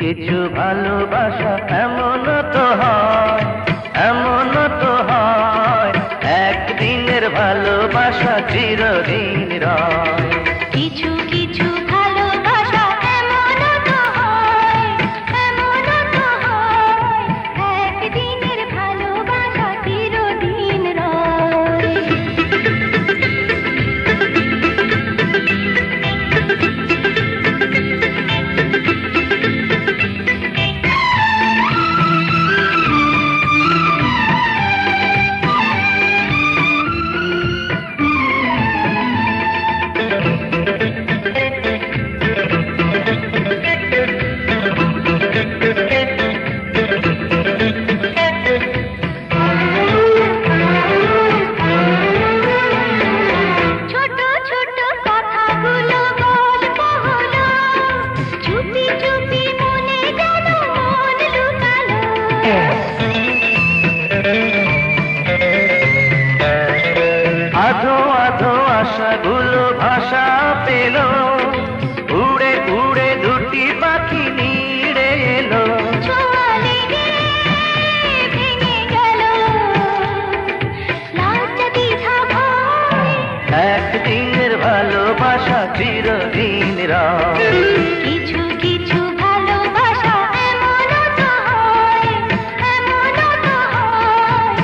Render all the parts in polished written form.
কিছু ভালোবাসা এমন তো হয়, এমন তো হয়, একদিনের ভালোবাসা চিরদিন রয়। কিছু কিছু ভালোবাসা এমন তো হয়, এমন তো হয়, একদিনের ভালোবাসা চিরদিন রয়। আধো আধো আশাগুলো ভাষা পেল, উড়ে উড়ে দুটি পাখি নিড়ে এলো। একদিনের ভালোবাসা চিরদিন রয়। কিছু কিছু ভালোবাসা এমন তো হয়, এমন তো হয়,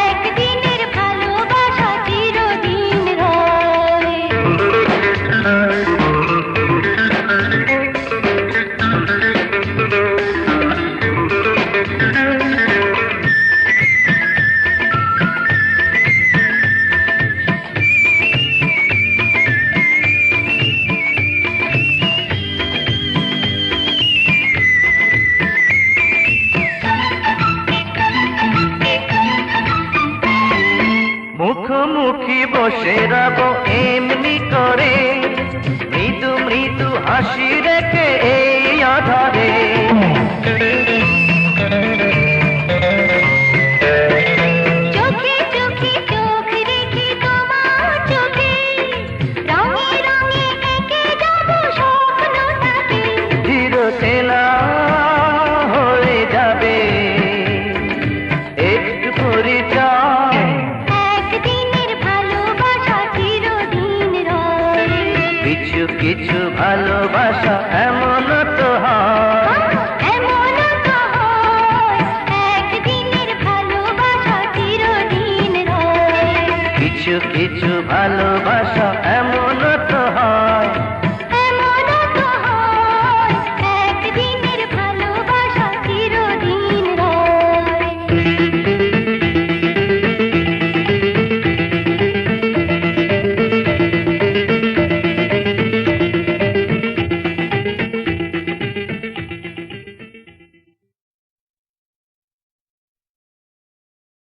একদিনের ভালোবাসা চিরদিন রয়। মুখোমুখি বসে রব এমনি করে, মৃদু মৃদু হাসি রেখে এই আধারে। চোখে চোখে চোখ রেখে তোমার চোখে, রঙে রঙে এঁকে যাব স্বপ্নটাকে। চিরচেনা হয়ে যাবে একটু পরিচয়, একদিনের ভালোবাসা চিরদিন রয়। কিছু কিছু ভালোবাসা এমন তো হয়, এমন তো হয়, একদিনের ভালোবাসা চিরদিন রয়। কিছু কিছু ভালোবাসা